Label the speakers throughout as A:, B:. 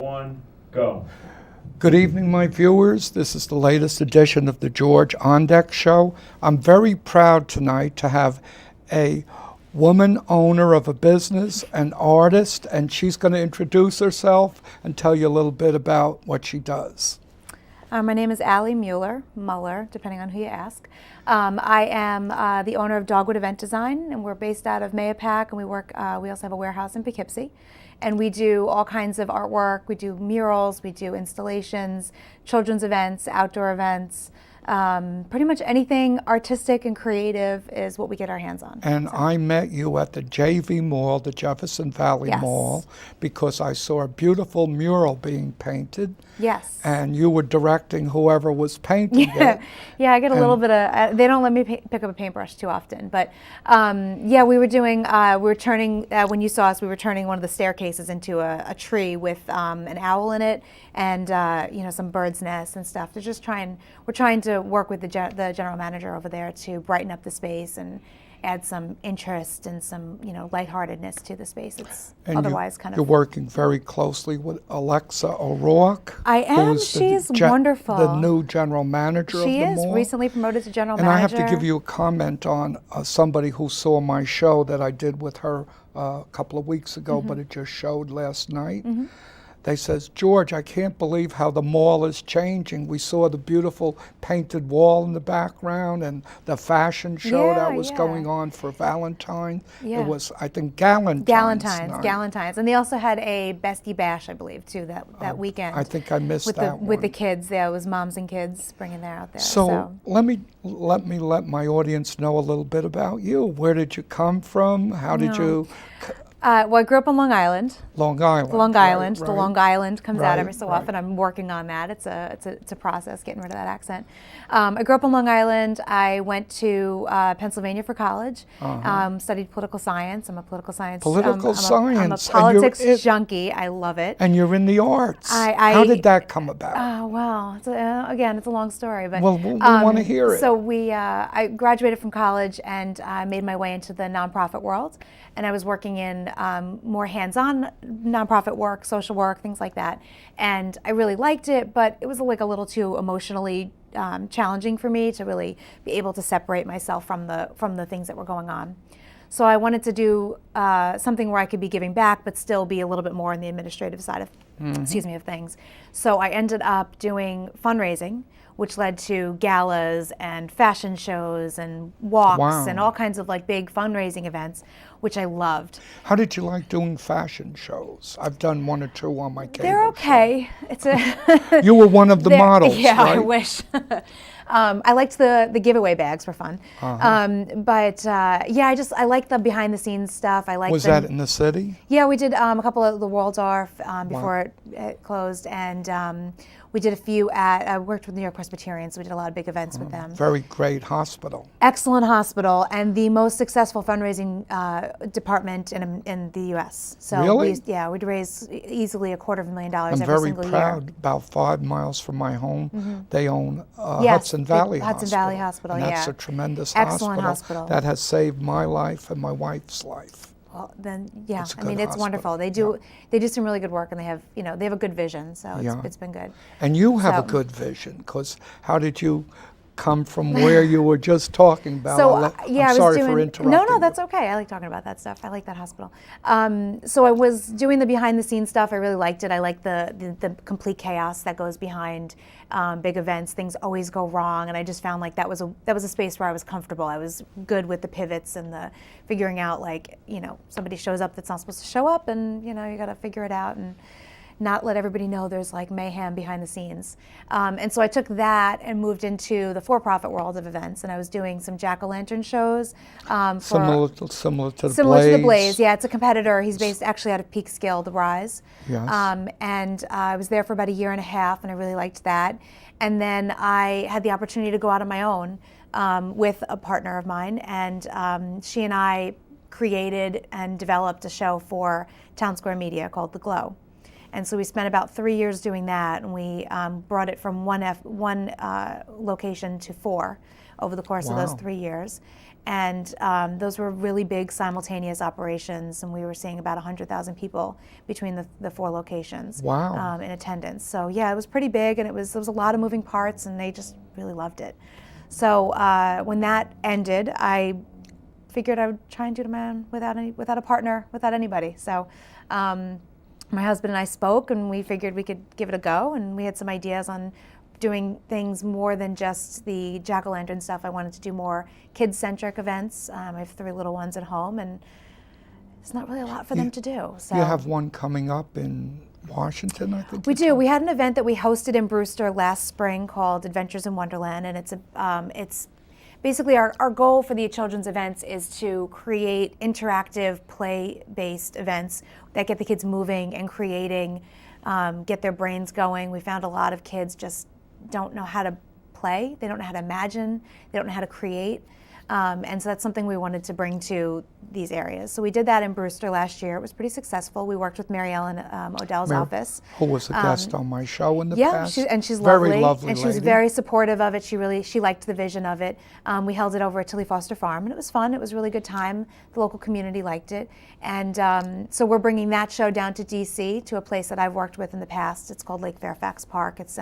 A: One, go.
B: Good evening, my viewers. This is the latest edition of the George Ondek Show. I'm very proud tonight to have a woman owner of a business, an artist, and she's going to introduce herself and tell you a little bit about what she does.
C: My name is Allie Mueller, depending on who you ask. I am the owner of Dogwood Event Design, and we're based out of Mayapack, and we also have a warehouse in Poughkeepsie. And we do all kinds of artwork. We do murals, we do installations, children's events, outdoor events. Pretty much anything artistic and creative is what we get our hands on.
B: And I met you at the JV Mall, the Jefferson Valley
C: Yes.
B: Mall, because I saw a beautiful mural being painted.
C: Yes.
B: And you were directing whoever was painting it.
C: Yeah, I get a little bit of, they don't let me pick up a paintbrush too often, but yeah, we were turning, when you saw us, we were turning one of the staircases into a tree with an owl in it and, you know, some bird's nests and stuff. We're trying to work with the general manager over there to brighten up the space and add some interest and some, you know, lightheartedness to the space. It's
B: And
C: otherwise kind of.
B: You're working very closely with Alexa O'Rourke.
C: I am.
B: who's
C: She's wonderful.
B: The new general manager of the mall.
C: She is recently promoted to general
B: And
C: manager.
B: I have to give you a comment on somebody who saw my show that I did with her a couple of weeks ago, but it just showed last night. They says, George, I can't believe how the mall is changing. We saw the beautiful painted wall in the background and the fashion show that was going on for Valentine.
C: Yeah.
B: It was, I think, Galentine's night.
C: Galentine's. And they also had a Bestie Bash, I believe, too, that weekend.
B: I think I missed that
C: with the
B: one.
C: kids. Yeah, it was moms and kids bringing that out there.
B: So let my audience know a little bit about you. Where did you come from? How did you?
C: Well, I grew up on Long Island.
B: Long Island.
C: Long Island.
B: Right,
C: The
B: right.
C: Long Island comes out every
B: Right,
C: so
B: right.
C: often. I'm working on that. It's a process getting rid of that accent. I grew up on Long Island. I went to Pennsylvania for college. Studied political science. I'm a political science.
B: Political science.
C: I'm a politics junkie. I love it.
B: And you're in the arts. How did that come about?
C: Oh, well, again, it's a long story, but
B: Well, we want to hear it.
C: So I graduated from college and I made my way into the nonprofit world, and I was working in more hands-on nonprofit work, social work, things like that. And I really liked it, but it was like a little too emotionally challenging for me to really be able to separate myself from the things that were going on. So I wanted to do something where I could be giving back, but still be a little bit more on the administrative side of, of things. So I ended up doing fundraising, which led to galas and fashion shows and walks and all kinds of like big fundraising events, which I loved.
B: How did you like doing fashion shows? I've done one or two on my cable.
C: They're okay.
B: Show. You were one of the models,
C: yeah,
B: right?
C: I wish. I liked the giveaway bags were fun, but yeah, I like the behind the scenes stuff. I like.
B: Was that in the city?
C: Yeah, we did a couple of the Waldorf before it closed, and we did a few I worked with New York Presbyterians, so we did a lot of big events with them.
B: Very great hospital.
C: Excellent hospital, and the most successful fundraising department in the U.S. So
B: Really?
C: we'd raise easily $250,000
B: I'm
C: every
B: very
C: single
B: proud.
C: year.
B: About 5 miles from my home, they own Hudson Valley Hospital.
C: Hudson Valley Hospital,
B: and that's
C: yeah.
B: a tremendous
C: Excellent hospital.
B: that has saved my life and my wife's life.
C: Well, then, yeah,
B: It's a
C: I mean,
B: good
C: it's wonderful.
B: hospital.
C: They do some really good work, and they have a good vision. So it's been good.
B: And you have a
C: So-
B: good vision, because how did you come from where you were just talking about?
C: So
B: I'm sorry for interrupting.
C: No, that's okay. I like talking about that stuff. I like that hospital. So I was doing the behind the scenes stuff. I really liked it. I like the complete chaos that goes behind big events. Things always go wrong, and I just found like that was a space where I was comfortable. I was good with the pivots and the figuring out, like, somebody shows up that's not supposed to show up, and you got to figure it out and not let everybody know there's like mayhem behind the scenes. And so I took that and moved into the for-profit world of events, and I was doing some jack-o'-lantern shows.
B: Similar to the
C: Similar to the
B: Blaze.
C: Blaze, yeah. It's a competitor. He's based actually out of Peekskill, The Rise.
B: Yes.
C: And I was there for about a year and a half, and I really liked that. And then I had the opportunity to go out on my own with a partner of mine, and she and I created and developed a show for Town Square Media called The Glow. And so we spent about 3 years doing that, and we brought it from one location to 4 over the course of those 3 years. And those were really big simultaneous operations, and we were seeing about 100,000 people between the 4 locations in attendance. So yeah, it was pretty big, and there was a lot of moving parts, and they just really loved it. So when that ended, I figured I would try and do it on my own without a partner, without anybody. So my husband and I spoke, and we figured we could give it a go, and we had some ideas on doing things more than just the jack-o'-lantern stuff. I wanted to do more kid-centric events. I have 3 little ones at home, and it's not really a lot for them to do. So
B: you have one coming up in Washington, I think.
C: We do. We had an event that we hosted in Brewster last spring called Adventures in Wonderland, and it's basically our goal for the children's events is to create interactive, play-based events that get the kids moving and creating, get their brains going. We found a lot of kids just don't know how to play, they don't know how to imagine, they don't know how to create. And so that's something we wanted to bring to these areas. So we did that in Brewster last year. It was pretty successful. We worked with Mary Ellen Odell's office.
B: Who was a guest on my show in the past.
C: Yeah, and she's
B: very
C: lovely.
B: lovely
C: And she was
B: lady.
C: very supportive of it. She liked the vision of it. We held it over at Tilly Foster Farm, and it was fun. It was a really good time. The local community liked it. And so we're bringing that show down to D.C., to a place that I've worked with in the past. It's called Lake Fairfax Park. It's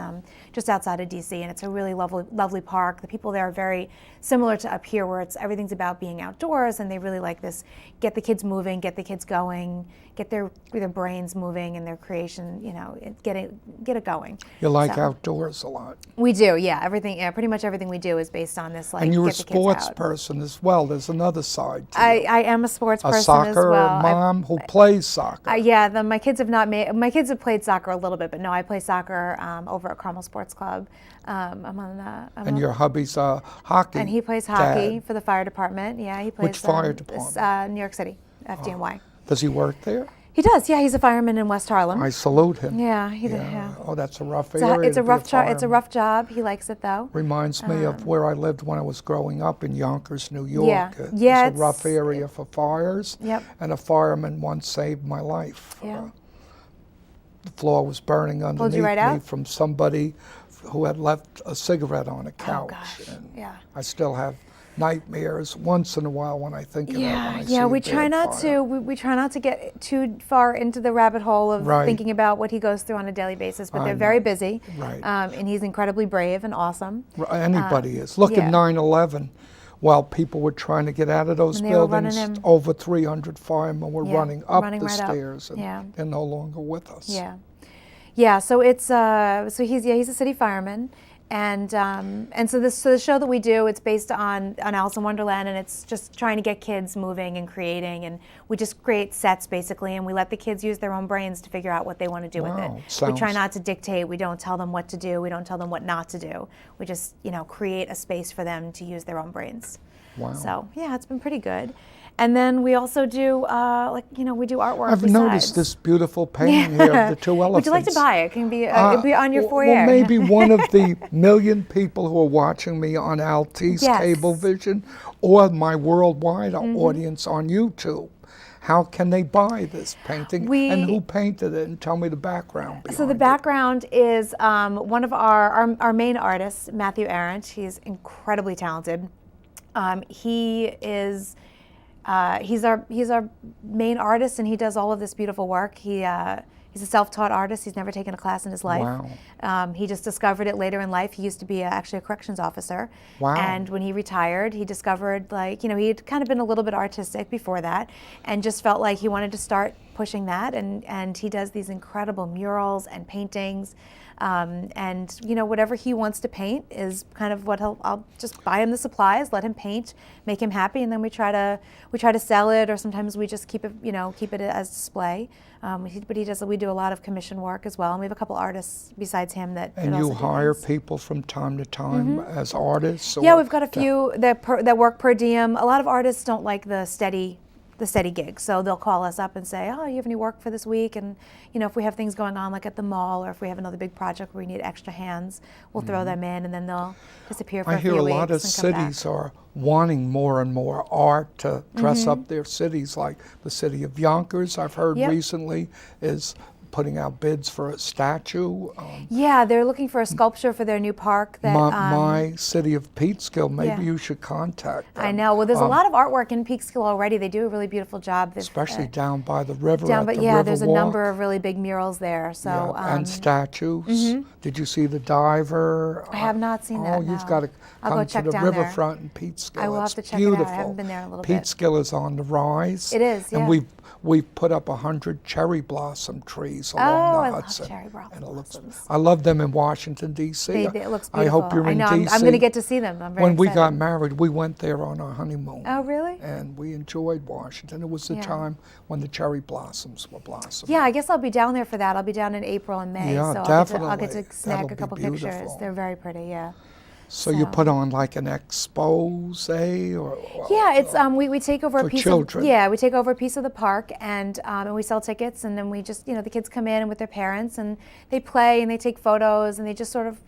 C: just outside of D.C., and it's a really lovely park. The people there are very similar to up here, where everything's about being outdoors, and they really like this, get the kids moving, get the kids going, get their brains moving and their creation, get it going.
B: You like outdoors a lot.
C: We do, yeah. Pretty much everything we do is based on this, like,
B: and you're
C: get
B: a
C: the kids
B: sports
C: out.
B: person as well. There's another side to you.
C: I am a sports person
B: soccer
C: as well.
B: mom who plays soccer.
C: Yeah, my kids have played soccer a little bit, but no, I play soccer over at Carmel Sports Club.
B: And your hubby's a hockey.
C: And he plays hockey
B: dad.
C: for the fire department. Yeah, he plays.
B: Which fire department?
C: New York City, FDNY.
B: Does he work there?
C: He does. Yeah, he's a fireman in West Harlem.
B: I salute him.
C: Yeah, he does. Yeah.
B: Oh, that's a rough area.
C: It's a rough job. It's a rough job. He likes it though.
B: Reminds me of where I lived when I was growing up in Yonkers, New York.
C: Yeah.
B: It's a rough area for fires.
C: Yep.
B: And a fireman once saved my life.
C: Yeah.
B: The floor was burning underneath
C: right
B: me
C: out?
B: from somebody who had left a cigarette on a couch.
C: Oh gosh.
B: And
C: Yeah.
B: I still have nightmares once in a while when I think of that. When I see
C: Yeah.
B: a
C: We try
B: bad
C: not
B: fire.
C: to. We try not to get too far into the rabbit hole of
B: Right.
C: thinking about what he goes through on a daily basis. But
B: I
C: they're
B: know.
C: very busy.
B: Right.
C: And he's incredibly brave and awesome.
B: Anybody is. Look
C: yeah.
B: at 9/11. While people were trying to get out of those
C: And they were
B: buildings,
C: running in.
B: over 300 firemen were running up
C: running
B: the
C: right up.
B: stairs, and
C: Yeah.
B: they're no longer with us.
C: Yeah, yeah. So he's a city fireman, and so the show that we do, it's based on Alice in Wonderland, and it's just trying to get kids moving and creating, and we just create sets basically, and we let the kids use their own brains to figure out what they want to do with it.
B: Wow,
C: We try
B: sounds-
C: not to dictate. We don't tell them what to do. We don't tell them what not to do. We just create a space for them to use their own brains.
B: Wow.
C: So yeah, it's been pretty good. And then we also do, we do artwork.
B: I've noticed this beautiful painting here of the 2 elephants.
C: Would you like to buy it? It can be, it'll be on your foyer.
B: Well, maybe one of the million people who are watching me on Altice
C: Yes.
B: Cablevision or my worldwide
C: Mm-hmm.
B: audience on YouTube. How can they buy this painting? And who painted it? And tell me the background behind
C: So the
B: it.
C: background is one of our main artists, Matthew Arendt. He's incredibly talented. He's our main artist, and he does all of this beautiful work. He's a self-taught artist. He's never taken a class in his life.
B: Wow.
C: He just discovered it later in life. He used to be actually a corrections officer.
B: Wow.
C: And when he retired, he discovered, he had kind of been a little bit artistic before that, and just felt like he wanted to start pushing that. And he does these incredible murals and paintings. And whatever he wants to paint is kind of what I'll just buy him the supplies, let him paint, make him happy, and then we try to sell it, or sometimes we just keep it as display. We do a lot of commission work as well, and we have a couple artists besides him that.
B: And
C: that
B: you
C: also do
B: hire
C: things.
B: people from time to time as artists?
C: Yeah,
B: or
C: we've got a few that work per diem. A lot of artists don't like the steady gig, so they'll call us up and say, "Oh, you have any work for this week?" And if we have things going on like at the mall, or if we have another big project where we need extra hands, we'll throw them in, and then they'll disappear for
B: I
C: a few
B: hear
C: weeks
B: a lot of
C: and come back.
B: cities are wanting more and more art to dress up their cities, like the city of Yonkers, I've heard
C: Yep.
B: recently, is putting out bids for a statue.
C: Yeah, they're looking for a sculpture for their new park. That
B: My city of Peekskill, maybe
C: yeah.
B: you should contact them.
C: I know. Well, there's a lot of artwork in Peekskill already. They do a really beautiful job.
B: Especially down by the river
C: down,
B: at
C: but
B: the
C: yeah,
B: river
C: there's a
B: walk.
C: number of really big murals there. So
B: And statues. Did you see the diver?
C: I have not seen that.
B: Oh, you've
C: no.
B: got to
C: I'll go
B: come to
C: check
B: the
C: down there.
B: riverfront in Peekskill.
C: I will
B: It's
C: have to check
B: beautiful.
C: it out. I haven't been there in a little bit.
B: Peekskill is on the rise.
C: It is, yeah.
B: And we've put up 100 cherry blossom trees along
C: Oh,
B: the
C: I love
B: Hudson.
C: cherry
B: And it looks,
C: blossoms.
B: I love them in Washington, D.C.
C: It looks beautiful.
B: I hope you're in
C: know,
B: D.C.
C: I'm going to get to see them. I'm very
B: When we got
C: excited.
B: married, we went there on our honeymoon.
C: Oh, really?
B: And we enjoyed Washington. It was the
C: Yeah.
B: time when the cherry blossoms were blossoming.
C: Yeah, I guess I'll be down there for that. I'll be down in April and May,
B: Yeah,
C: so I'll
B: definitely.
C: get to snag
B: That'll
C: a
B: be
C: couple pictures.
B: beautiful.
C: They're very pretty, yeah.
B: So you put on like an expose, or
C: Yeah, it's we take over
B: for
C: a piece
B: children.
C: of we take over a piece of the park and we sell tickets, and then we just the kids come in with their parents and they play and they take photos and they just sort of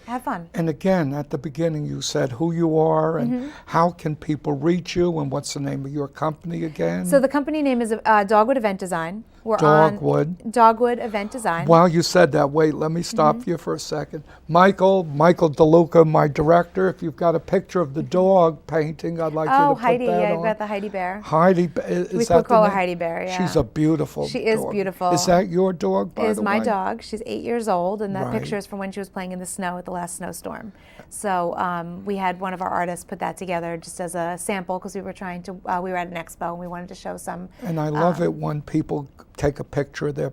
C: have fun.
B: And again, at the beginning, you said who you are and how can people reach you and what's the name of your company again?
C: So the company name is Dogwood Event Design. We're
B: Dogwood.
C: on Dogwood Event Design.
B: While you said that, wait, let me stop you for a second. Michael DeLuca, my director, if you've got a picture of the dog painting, I'd like you to put
C: Heidi,
B: that
C: yeah,
B: on.
C: I've got the Heidi Bear.
B: Heidi, is
C: We
B: that
C: call
B: the
C: her
B: name?
C: Heidi Bear, yeah.
B: She's a beautiful
C: She is
B: dog.
C: beautiful.
B: Is that your dog, by
C: It is
B: the
C: my
B: way?
C: dog. She's 8 years old, and that
B: Right.
C: picture is from when she was playing in the snow at the last snowstorm. So we had one of our artists put that together just as a sample because we were trying to. We were at an expo and we wanted to show some.
B: And I love it when people take a picture of their,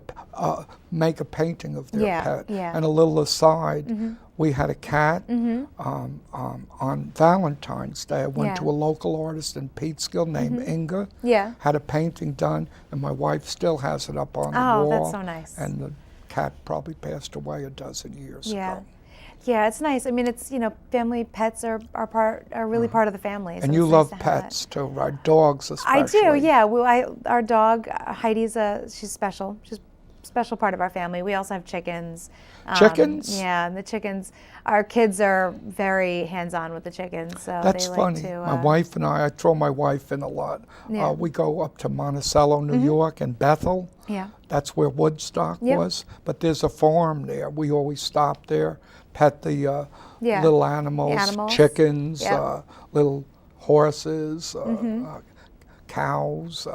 B: make a painting of their pet.
C: Yeah.
B: And a little aside, we had a cat on Valentine's Day. I went
C: Yeah.
B: to a local artist in Peekskill named Inga.
C: Yeah.
B: Had a painting done, and my wife still has it up on the
C: Oh,
B: wall.
C: that's so nice.
B: And the cat probably passed away a dozen years
C: Yeah.
B: ago.
C: Yeah, it's nice. I mean, it's family pets are really part of the family.
B: And
C: so
B: you
C: it's
B: love
C: nice to have
B: pets
C: it.
B: too, right? Dogs especially.
C: I do, yeah. Well, our dog Heidi's she's special. She's a special part of our family. We also have chickens.
B: Chickens?
C: Yeah, and the chickens. Our kids are very hands-on with the chickens, so
B: That's
C: they
B: funny.
C: like to.
B: My wife and I throw my wife in a lot.
C: Yeah.
B: We go up to Monticello, New York, and Bethel.
C: Yeah.
B: That's where Woodstock
C: Yep.
B: was. But there's a farm there. We always stop there, pet the
C: Yeah.
B: little animals,
C: Animals.
B: chickens,
C: Yep.
B: little horses, cows.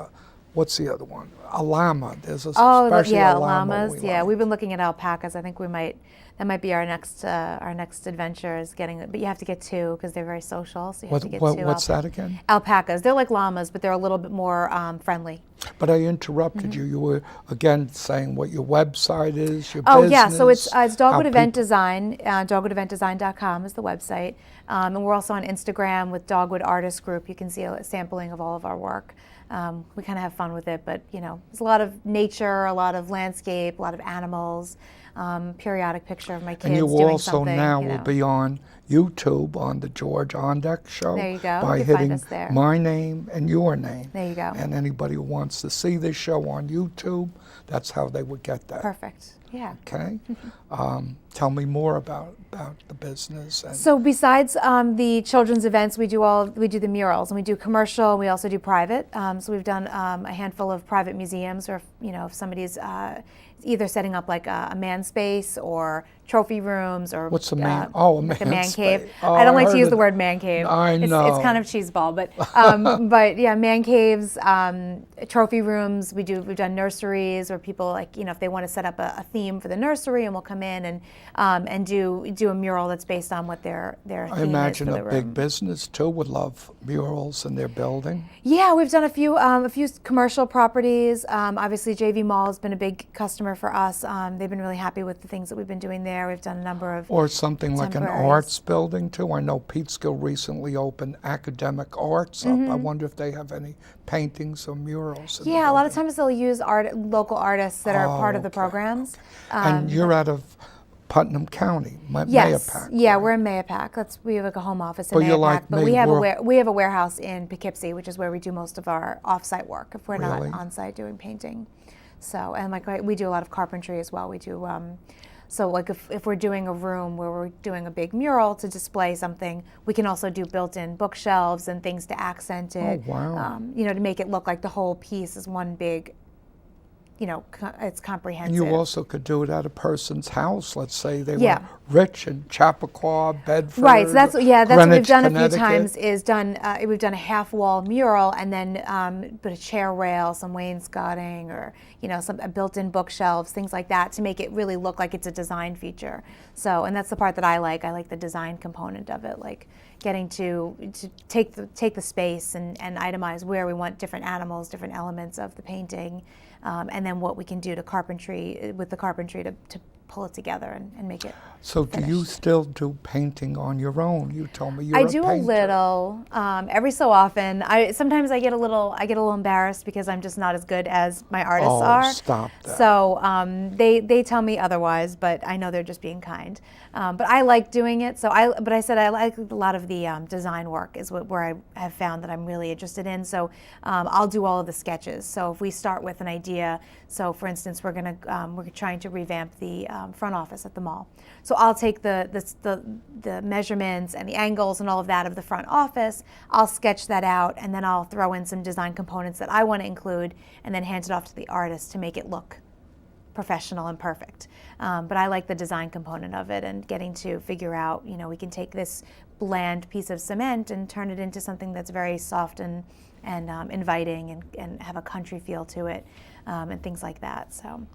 B: What's the other one? A llama. There's a especially a llama
C: llamas.
B: we
C: Yeah,
B: like.
C: we've been looking at alpacas. I think that might be our next adventure is getting. But you have to get two because they're very social. So you have to get two.
B: What's that again?
C: Alpacas. They're like llamas, but they're a little bit more friendly.
B: But I interrupted you. You were again saying what your website is, your
C: Oh
B: business.
C: yeah, so it's Dogwood
B: how
C: Event
B: people-
C: Design. DogwoodEventDesign.com is the website, and we're also on Instagram with Dogwood Artist Group. You can see a sampling of all of our work. We kind of have fun with it, but there's a lot of nature, a lot of landscape, a lot of animals. Periodic picture of my kids
B: And you
C: doing
B: also
C: something.
B: now will be on YouTube on the George Ondek Show.
C: There you go.
B: By
C: You can find
B: hitting
C: us there.
B: my name and your name.
C: There you go.
B: And anybody who wants to see this show on YouTube, that's how they would get that.
C: Perfect. Yeah.
B: Okay. Tell me more about the business. And
C: So besides the children's events, we do the murals, and we do commercial. We also do private. So we've done a handful of private museums, or if somebody's either setting up like a man space or trophy rooms, or
B: what's a man?
C: like
B: a
C: a
B: man
C: man cave.
B: space. Oh,
C: I don't like to
B: heard
C: use
B: of
C: the word man cave.
B: I know.
C: It's kind of cheeseball, but but yeah, man caves, trophy rooms. We've done nurseries where people if they want to set up a theme for the nursery, and we'll come in and do a mural that's based on what their theme
B: I imagine
C: is for
B: a
C: the
B: big
C: room.
B: business too would love murals in their building.
C: Yeah, we've done a few commercial properties. Obviously, JV Mall has been a big customer for us. They've been really happy with the things that we've been doing there. We've done a number of
B: Or something like an
C: temporaries.
B: arts building too. I know Peekskill recently opened Academic Arts up. I wonder if they have any paintings or murals. In the
C: Yeah, a lot of
B: building.
C: times they'll use local artists that are part of the
B: okay,
C: programs.
B: And you're out of Putnam County,
C: Yes,
B: Mayapack.
C: yeah,
B: right?
C: we're in Mayapack. We have like a home office in
B: But you're
C: Mayapack,
B: like
C: but
B: me,
C: we have
B: we're-
C: we have a warehouse in Poughkeepsie, which is where we do most of our off-site work if we're
B: Really?
C: not on-site doing painting. So, and we do a lot of carpentry as well. We do so like if we're doing a room where we're doing a big mural to display something, we can also do built-in bookshelves and things to accent it.
B: Oh, wow.
C: To make it look like the whole piece is one big it's comprehensive.
B: And you also could do it at a person's house. Let's say they
C: Yeah.
B: were rich in Chappaqua, Bedford,
C: Right, so that's what we've
B: Greenwich,
C: done a few
B: Connecticut.
C: times. We've done a half-wall mural and then put a chair rail, some wainscoting, or some built-in bookshelves, things like that, to make it really look like it's a design feature. So, and that's the part that I like. I like the design component of it, like getting to take the space and itemize where we want different animals, different elements of the painting, and then what we can do to carpentry to pull it together and make it.
B: So
C: finished.
B: do you still do painting on your own? You told me you're
C: I
B: a
C: do
B: painter.
C: a little every so often. Sometimes I get a little embarrassed because I'm just not as good as my artists are.
B: Oh, stop that.
C: So they tell me otherwise, but I know they're just being kind. But I like doing it. But I said I like a lot of the design work is where I have found that I'm really interested in. So I'll do all of the sketches. So if we start with an idea, so for instance, we're trying to revamp the front office at the mall. So I'll take the measurements and the angles and all of that of the front office. I'll sketch that out, and then I'll throw in some design components that I want to include, and then hand it off to the artist to make it look professional and perfect. But I like the design component of it and getting to figure out, we can take this bland piece of cement and turn it into something that's very soft and inviting and have a country feel to it, and things like that. So,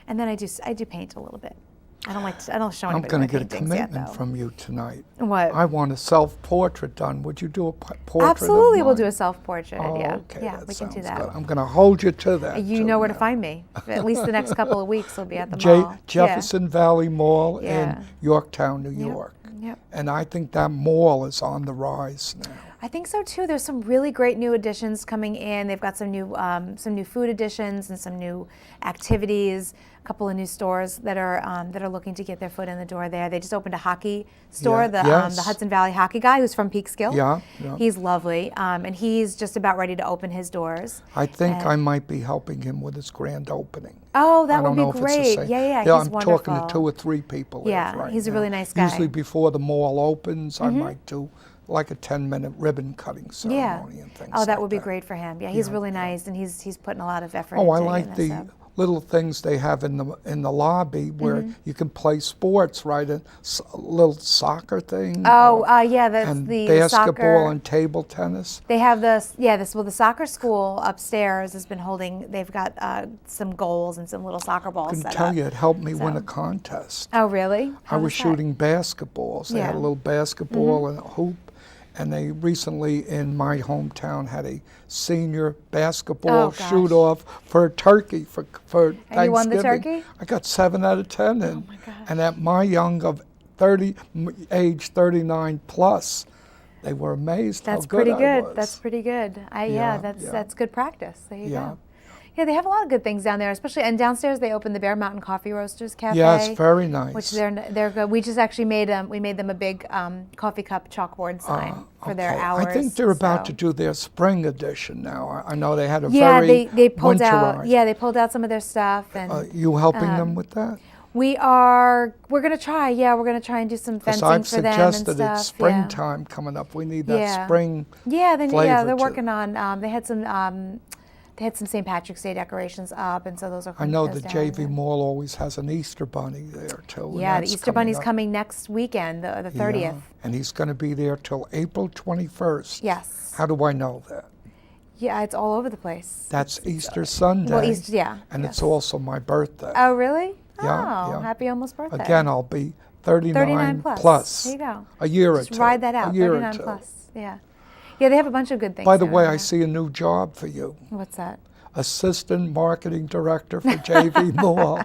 C: and then I do paint a little bit. I don't show
B: I'm
C: anybody
B: going
C: my
B: to get a
C: paintings yet,
B: commitment
C: though.
B: from you tonight.
C: What?
B: I want a self-portrait done. Would you do a portrait
C: Absolutely,
B: of
C: we'll
B: mine?
C: do a self-portrait.
B: Oh,
C: yeah,
B: okay,
C: yeah,
B: that
C: we can do
B: sounds
C: that.
B: good. I'm going to hold you to that.
C: You
B: too,
C: know where to
B: now.
C: find me. At least the next couple of weeks, we'll be at the mall.
B: Jefferson Valley Mall
C: Yeah.
B: in Yorktown, New
C: Yep.
B: York.
C: Yep.
B: And I think that mall is on the rise now.
C: I think so too. There's some really great new additions coming in. They've got some new food additions and some new activities. A couple of new stores that are looking to get their foot in the door there. They just opened a hockey store.
B: Yeah,
C: The
B: yes.
C: Hudson Valley hockey guy who's from Peekskill.
B: Yeah.
C: He's lovely, and he's just about ready to open his doors.
B: I think
C: And-
B: I might be helping him with his grand opening.
C: Oh, that
B: I don't
C: would
B: know
C: be
B: if it's the
C: great.
B: same.
C: Yeah,
B: Yeah,
C: he's
B: I'm
C: wonderful.
B: talking to 2 or 3 people.
C: Yeah,
B: right
C: he's a
B: now.
C: really nice guy.
B: Usually before the mall opens, I might do like a 10-minute ribbon cutting ceremony and things
C: Oh, that
B: like
C: would be great for him. Yeah, he's really nice, and he's putting a lot of effort
B: Oh, I
C: into
B: like
C: getting
B: the
C: this up.
B: little things they have in the lobby where you can play sports, right? A little soccer thing.
C: Oh, yeah, that's
B: and
C: the
B: basketball
C: soccer.
B: and table tennis.
C: They have the soccer school upstairs has been holding. They've got some goals and some little soccer balls
B: I can
C: set
B: tell
C: up.
B: you, it helped me win
C: So-
B: a contest.
C: Oh, really?
B: I was shooting basketballs. They had a
C: Yeah.
B: little basketball and a hoop. And they recently, in my hometown, had a senior basketball
C: Oh, gosh.
B: shoot-off for a turkey for Thanksgiving.
C: And you won the turkey?
B: I got 7 out of 10. And,
C: my gosh.
B: and at my age 39 plus, they were amazed
C: That's
B: how good
C: pretty
B: I
C: good.
B: was.
C: That's pretty good.
B: Yeah,
C: That's good practice. There you
B: Yeah.
C: go. Yeah, they have a lot of good things down there, especially and downstairs they opened the Bear Mountain Coffee Roasters Cafe.
B: Yes, very nice.
C: Which they're good. We just actually made them a big coffee cup chalkboard sign for their
B: Okay.
C: hours.
B: I think they're about
C: so.
B: to do their spring edition now. I know they had a
C: Yeah,
B: very
C: they pulled out.
B: winterized.
C: Yeah, they pulled out some of their stuff, and
B: You helping them with that?
C: we're gonna try. Yeah, we're gonna try and do some
B: Because
C: fencing
B: I've
C: for them and
B: suggested
C: stuff.
B: it's springtime coming up. We need that
C: Yeah.
B: spring
C: Yeah,
B: flavor
C: they're
B: to
C: working on. They had some St. Patrick's Day decorations up, and so those are.
B: I know the
C: down,
B: JV
C: yeah.
B: Mall always has an Easter bunny there too. and
C: Yeah, the
B: that's
C: Easter Bunny's
B: up.
C: coming next weekend, the 30th.
B: Yeah, and he's going to be there till April 21st.
C: Yes.
B: How do I know that?
C: Yeah, it's all over the place.
B: That's Easter Sunday.
C: Well, Easter, yeah.
B: And
C: yes.
B: it's also my birthday.
C: Oh, really?
B: Yeah,
C: Oh,
B: yeah.
C: happy almost birthday.
B: Again, I'll be 39
C: plus. There you go.
B: A year
C: Just
B: or two.
C: ride that out.
B: A year
C: 39
B: or two.
C: plus. Yeah. Yeah, they have a bunch of good things.
B: By the
C: down
B: way,
C: there.
B: I see a new job for you.
C: What's that?
B: Assistant Marketing Director for JV Mall.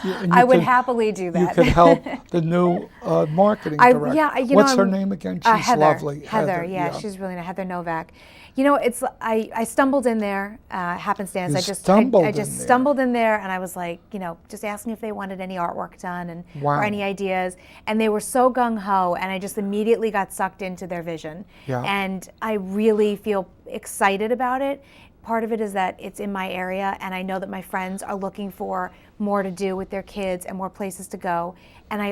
B: And
C: I
B: you
C: would
B: can-
C: happily do
B: You
C: that.
B: can help the new marketing director.
C: Yeah,
B: What's her name again? She's
C: Heather.
B: lovely.
C: Heather, yeah, she's really nice. Heather Novak. You know, I stumbled in there, happenstance.
B: You
C: I just
B: stumbled
C: I just
B: in there.
C: stumbled in there, and I was like, just asking if they wanted any artwork done and
B: Wow.
C: or any ideas, and they were so gung ho, and I just immediately got sucked into their vision,
B: Yeah.
C: and I really feel excited about it. Part of it is that it's in my area, and I know that my friends are looking for more to do with their kids and more places to go. And I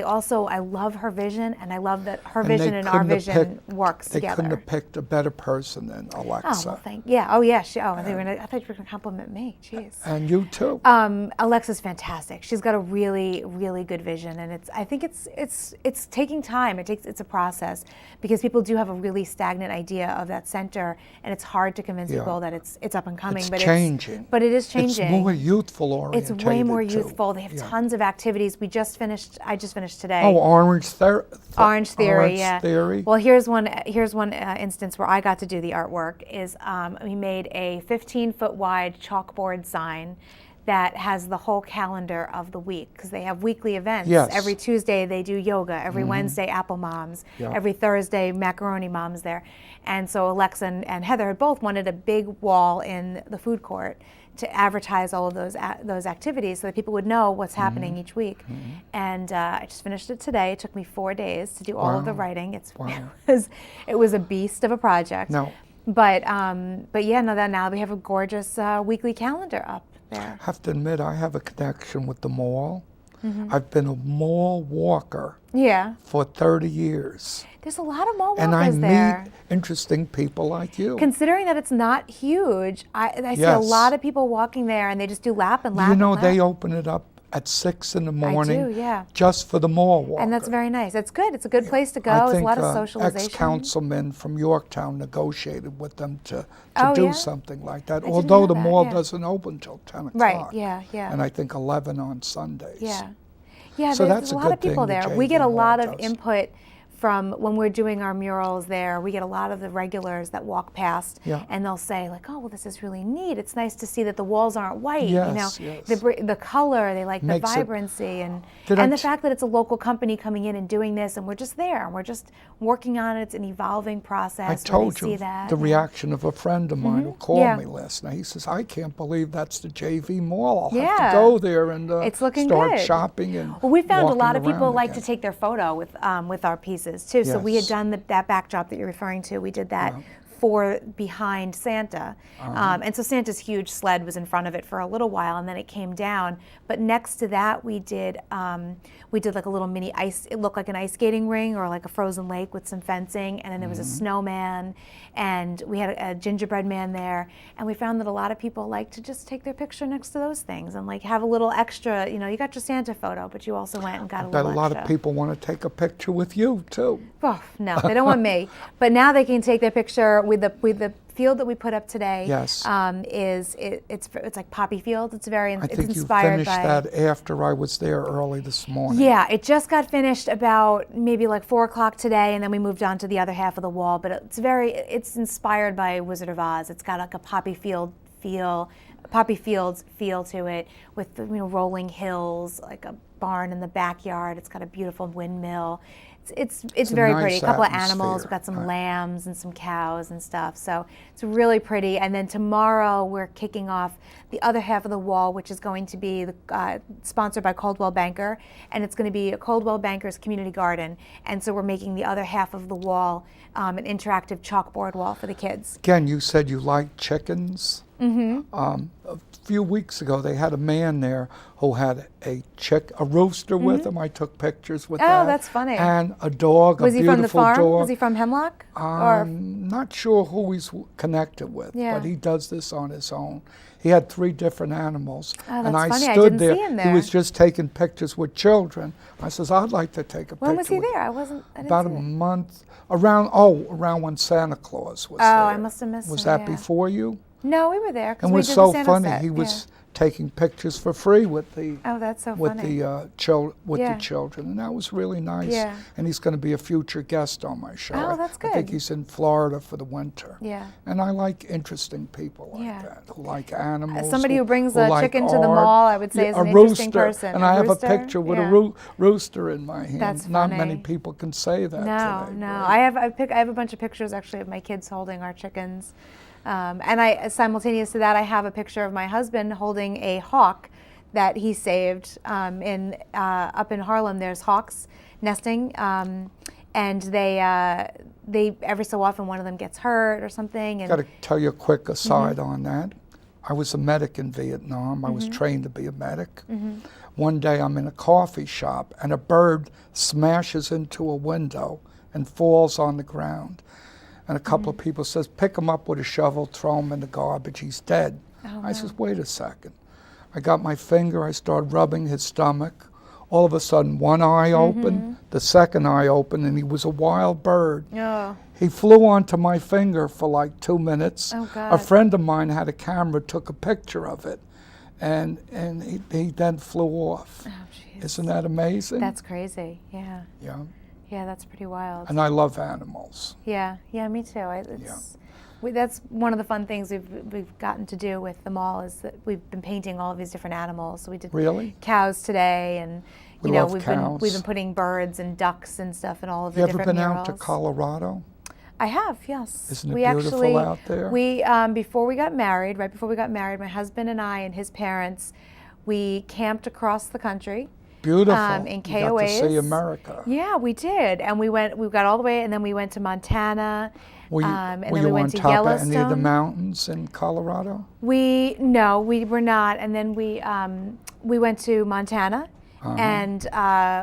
C: love her vision, and I love that her vision and our vision works
B: They
C: together.
B: couldn't have picked a better person than Alexa.
C: Oh, well, yeah. Oh, yeah. I thought you were going to compliment me. Jeez.
B: And you too.
C: Alexa's fantastic. She's got a really, really good vision, and I think it's taking time. It's a process because people do have a really stagnant idea of that center, and it's hard to convince people that it's up and coming.
B: It's
C: but
B: changing.
C: But it is changing.
B: It's more youthful oriented.
C: It's way more
B: too.
C: youthful. They have tons of activities. I just finished today.
B: Oh, Orange Theory.
C: Theory. Well, here's one instance where I got to do the artwork. We made a 15-foot wide chalkboard sign that has the whole calendar of the week, because they have weekly events.
B: Yes.
C: Every Tuesday they do yoga. Every Wednesday Apple Moms. Every Thursday Macaroni Moms there. And so Alexa and Heather had both wanted a big wall in the food court to advertise all of those activities so that people would know what's happening each week. And I just finished it today. It took me 4 days to do all of the writing. It was a beast of a project.
B: No.
C: But yeah, now we have a gorgeous weekly calendar up there.
B: I have to admit, I have a connection with the mall. I've been a mall walker for 30 years.
C: There's a lot of mall walkers
B: and I
C: there.
B: meet interesting people like you.
C: Considering that it's not huge, I see a lot of people walking there, and they just do lap and lap.
B: You know,
C: and lap.
B: they open it up at 6 in the morning.
C: I do, yeah.
B: Just for the mall walker.
C: And that's very nice. It's good. It's a good place to go.
B: I
C: There's
B: think
C: a lot of socialization.
B: ex-councilman from Yorktown negotiated with them to do something like that.
C: I didn't
B: Although
C: know
B: the
C: that,
B: mall doesn't open till 10 o'clock.
C: Right, yeah.
B: And I think 11 on Sundays.
C: Yeah,
B: So
C: there's
B: that's
C: a
B: a
C: lot of
B: good
C: people
B: thing
C: there.
B: the
C: We get a
B: JV
C: lot
B: Mall
C: of
B: does.
C: input from when we're doing our murals there. We get a lot of the regulars that walk past, and they'll say like, "Oh, well, this is really neat. It's nice to see that the walls aren't white.
B: Yes.
C: The color, they like the vibrancy, and the fact that it's a local company coming in and doing this, and we're just there, and we're just working on it. It's an evolving process.
B: I told you the reaction of a friend of mine who called me last night. He says, "I can't believe that's the JV Mall. I'll have to go there and
C: it's looking
B: start
C: good.
B: shopping." And
C: well, we found a lot of
B: walking
C: people
B: around
C: like
B: again.
C: to take their photo with our pieces too. So we had done that backdrop that you're referring to. We did that for behind Santa, and so Santa's huge sled was in front of it for a little while, and then it came down. But next to that, we did like a little mini ice. It looked like an ice skating ring or like a frozen lake with some fencing, and then there was a snowman, and we had a gingerbread man there. And we found that a lot of people like to just take their picture next to those things and like have a little extra. You know, you got your Santa photo, but you also went and got a little extra.
B: I bet a lot of people want to take a picture with you too.
C: Oh, no, they don't want me. But now they can take their picture with the field that we put up today.
B: Yes.
C: It's like poppy field. It's
B: I think
C: inspired
B: you finished that after I was there early this morning.
C: Yeah, it just got finished about maybe like 4 o'clock today, and then we moved on to the other half of the wall. But it's inspired by Wizard of Oz. It's got like a poppy fields feel to it, with the rolling hills, like a barn in the backyard. It's got a beautiful windmill. It's very
B: nice
C: pretty. A couple
B: atmosphere.
C: of animals. We've got some lambs and some cows and stuff. So it's really pretty. And then tomorrow we're kicking off the other half of the wall, which is going to be sponsored by Coldwell Banker, and it's going to be a Coldwell Banker's community garden. And so we're making the other half of the wall an interactive chalkboard wall for the kids.
B: Again, you said you like chickens. A few weeks ago, they had a man there who had a rooster with him. I took pictures with that.
C: Oh, that's funny.
B: And a dog,
C: Was
B: a
C: he
B: beautiful
C: from the farm?
B: dog.
C: Was he from Hemlock?
B: Not sure who he's connected with, but he does this on his own. He had 3 different animals.
C: Oh, that's
B: and I
C: funny. I
B: stood
C: didn't
B: there.
C: see him there.
B: He was just taking pictures with children. I says, I'd like to take a picture.
C: When was he
B: with
C: there?
B: you."
C: I didn't
B: About
C: see
B: a
C: it.
B: month, around when Santa Claus was there.
C: Oh, I must have missed
B: Was
C: him,
B: that
C: yeah.
B: before you?
C: No, we were there. 'Cause
B: And it
C: we
B: was
C: did
B: so
C: the Santa
B: funny.
C: set.
B: He was taking pictures for free with the
C: Oh, that's so
B: with
C: funny.
B: the the children, and that was really nice.
C: Yeah.
B: And he's going to be a future guest on my show.
C: Oh, that's
B: I think
C: good.
B: he's in Florida for the winter.
C: Yeah.
B: And I like interesting people like that who like animals.
C: Somebody who brings a
B: like
C: chicken to the
B: art.
C: mall, I would say, is
B: a
C: an
B: rooster.
C: interesting person.
B: And
C: A
B: I have
C: rooster?
B: a picture with
C: Yeah.
B: a rooster in my hand.
C: That's
B: Not
C: funny.
B: many people can say that
C: No,
B: today.
C: no.
B: Right?
C: I have a bunch of pictures actually of my kids holding our chickens, and I simultaneous to that I have a picture of my husband holding a hawk that he saved up in Harlem. There's hawks nesting, and they every so often one of them gets hurt or something.
B: I've got to tell you a quick aside on that. I was a medic in Vietnam. I was trained to be a medic. One day I'm in a coffee shop and a bird smashes into a window and falls on the ground. And a couple of people says, pick him up with a shovel, throw him in the garbage, he's dead.
C: Oh,
B: I
C: no.
B: says, wait a second. I got my finger, I started rubbing his stomach. All of a sudden, one eye opened, the second eye opened, and he was a wild bird.
C: Oh.
B: He flew onto my finger for like 2 minutes.
C: Oh,
B: A
C: God.
B: friend of mine had a camera, took a picture of it, and he then flew off.
C: Oh, jeez.
B: Isn't that amazing?
C: That's crazy. Yeah.
B: Yeah.
C: Yeah, that's pretty wild.
B: And I love animals.
C: Yeah, me too. That's one of the fun things we've gotten to do with the mall is that we've been painting all of these different animals. So we did
B: Really?
C: cows today, and
B: We
C: you know
B: love
C: we've
B: cows.
C: been putting birds and ducks and stuff in all of the
B: You ever
C: different
B: been
C: murals.
B: out to Colorado?
C: I have, yes.
B: Isn't it
C: we
B: beautiful
C: actually,
B: out there?
C: We before we got married, right before we got married, my husband and I and his parents, we camped across the country.
B: Beautiful.
C: In
B: You got to
C: KOAs.
B: see America.
C: Yeah, we did, and we got all the way, and then we went to Montana.
B: Were you,
C: and
B: were
C: then
B: you
C: we went
B: on
C: to
B: top of
C: Yellowstone.
B: any of the mountains in Colorado?
C: No, we were not. And then we went to Montana, and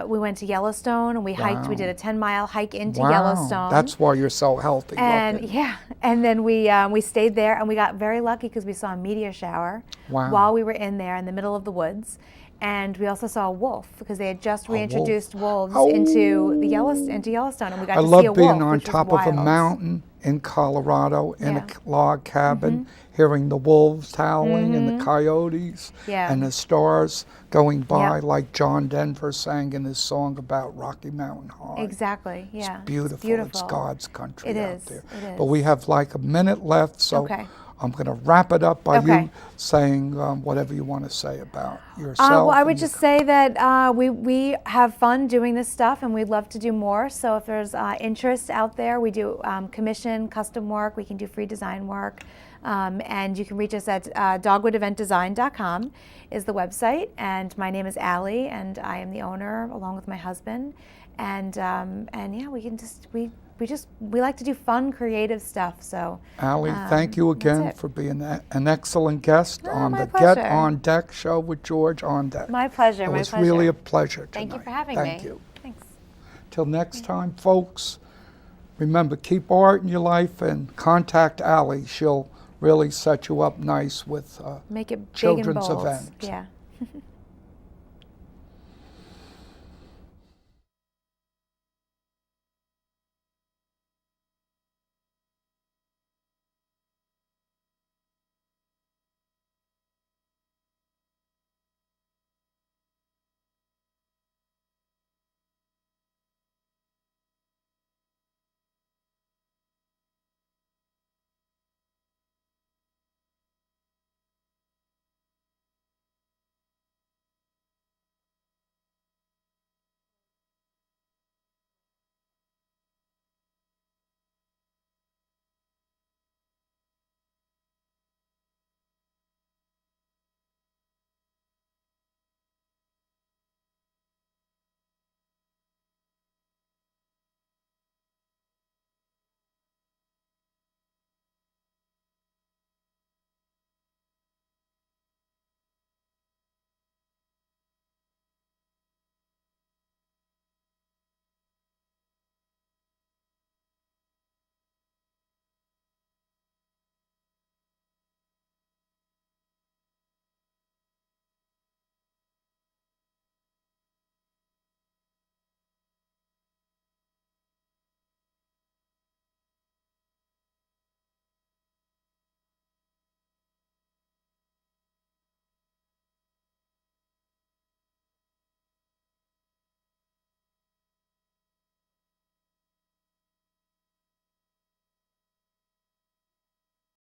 C: we went to Yellowstone, and we hiked. We did a 10-mile hike into Yellowstone.
B: That's why you're so healthy.
C: And
B: looking.
C: yeah, and then we stayed there, and we got very lucky because we saw a meteor shower while we were in there in the middle of the woods. And we also saw a wolf because they had just reintroduced wolves into Yellowstone, and we got to see a wolf.
B: I love being on
C: which was
B: top of a
C: wild.
B: mountain in Colorado in
C: Yeah.
B: a log cabin, hearing the wolves howling and the coyotes
C: Yeah.
B: and the stars going by,
C: Yep.
B: like John Denver sang in his song about Rocky Mountain High.
C: Exactly. Yeah.
B: It's beautiful.
C: It's beautiful.
B: It's God's country
C: It
B: out
C: is.
B: there.
C: It
B: But
C: is.
B: we have like a minute left, so
C: Okay.
B: I'm going to wrap it up by
C: Okay.
B: you saying whatever you want to say about yourself.
C: Well, I
B: and
C: would
B: your
C: just say that we have fun doing this stuff, and we'd love to do more. So if there's interest out there, we do commission, custom work. We can do free design work. And you can reach us at dogwoodeventdesign.com is the website. And my name is Allie, and I am the owner along with my husband. And yeah, we like to do fun, creative stuff. So
B: Allie, thank you again
C: it.
B: for being an excellent guest on
C: my
B: the
C: pleasure.
B: Get On Deck show with George Ondek.
C: my pleasure.
B: It
C: My
B: was
C: pleasure.
B: really a pleasure tonight.
C: Thank you for having
B: Thank
C: me.
B: you.
C: Thanks.
B: Till next time, folks, remember, keep art in your life and contact Allie. She'll really set you up nice with
C: Make it big
B: children's
C: and bold.
B: event.
C: Yeah.